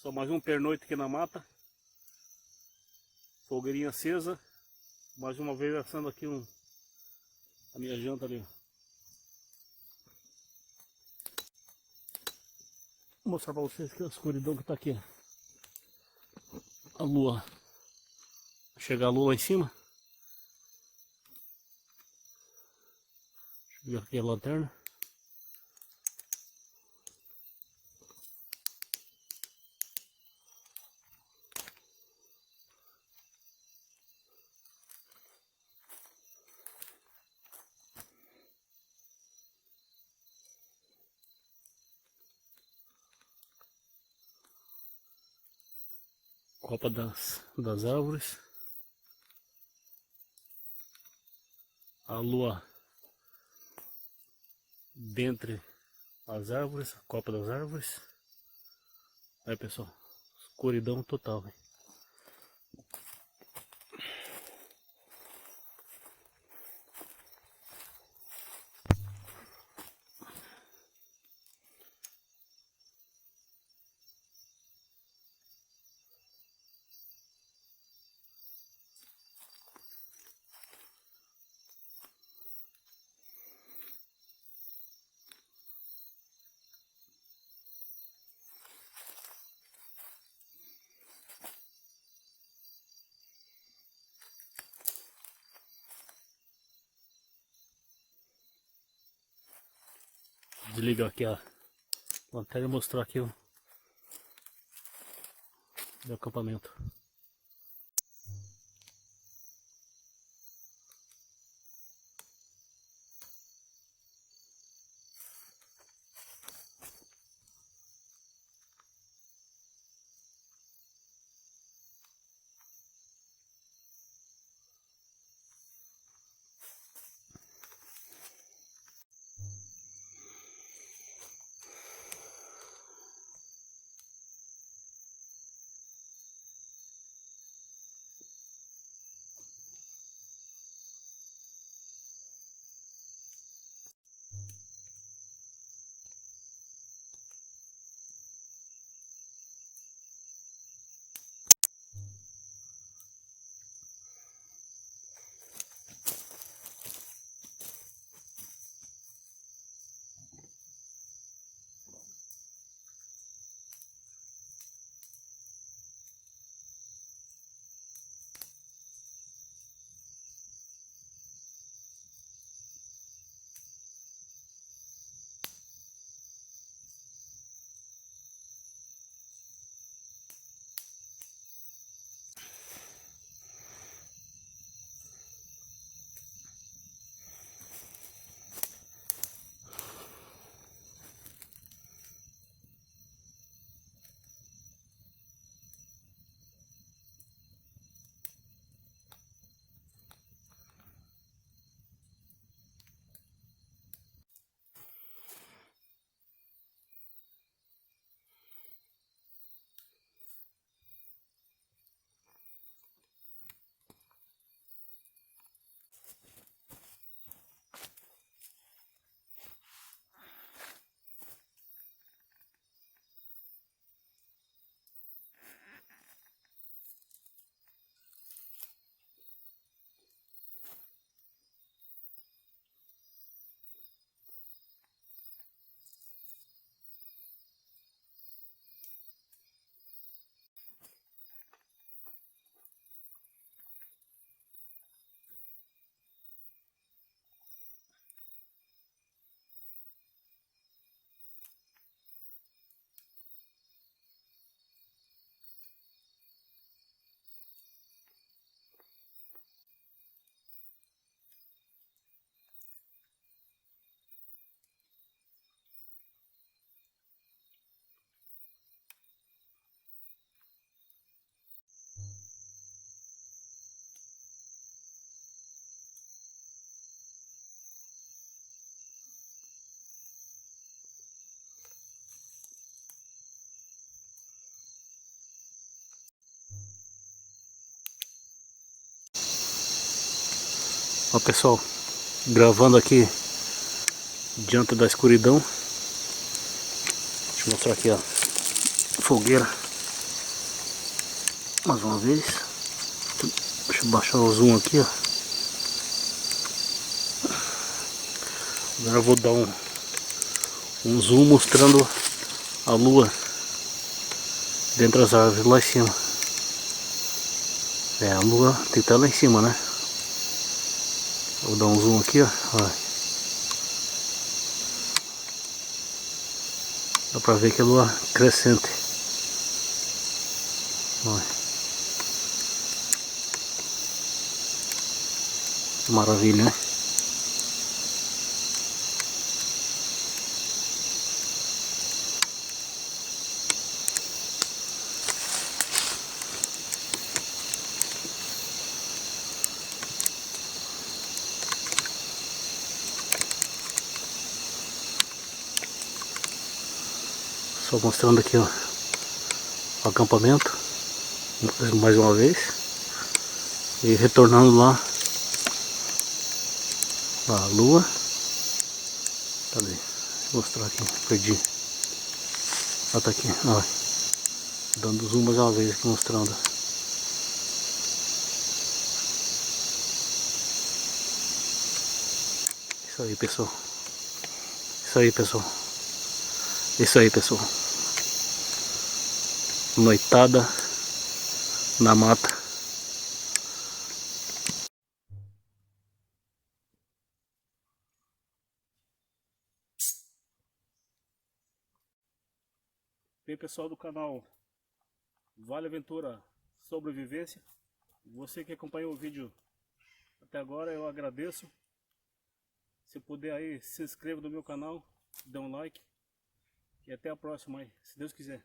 Só mais um pernoite aqui na mata. Fogueirinha acesa. Mais uma vez assando aqui a minha janta ali. Vou mostrar pra vocês que a escuridão que tá aqui. A lua. Chega a lua lá em cima. Deixa eu ver aqui a lanterna. Copa das árvores. A lua dentre as árvores, a copa das árvores. Aí pessoal, escuridão total, véio. Desligar aqui a lanterna e mostrar aqui o meu acampamento. Ó pessoal, gravando aqui diante da escuridão. Deixa eu mostrar aqui a fogueira. Mais uma vez. Deixa eu baixar o zoom aqui, ó. Agora eu vou dar um zoom mostrando a lua dentro das árvores lá em cima. É, a lua tem que estar lá em cima, né? Vou dar um zoom aqui, ó. Olha. Dá pra ver que é lua crescente. Olha. Maravilha, né? Só mostrando aqui, ó, o acampamento mais uma vez e retornando lá a lua. Cadê? Deixa eu mostrar aqui, perdi. Ah, tá aqui, ó. Dando zoom mais uma vez aqui mostrando. Isso aí, pessoal. Isso aí, pessoal. Isso aí, pessoal. Noitada na mata. Bem, pessoal do canal Vale Aventura Sobrevivência, você que acompanhou o vídeo até agora, eu agradeço. Se puder aí, se inscreva no meu canal, dê um like e até a próxima aí, se Deus quiser.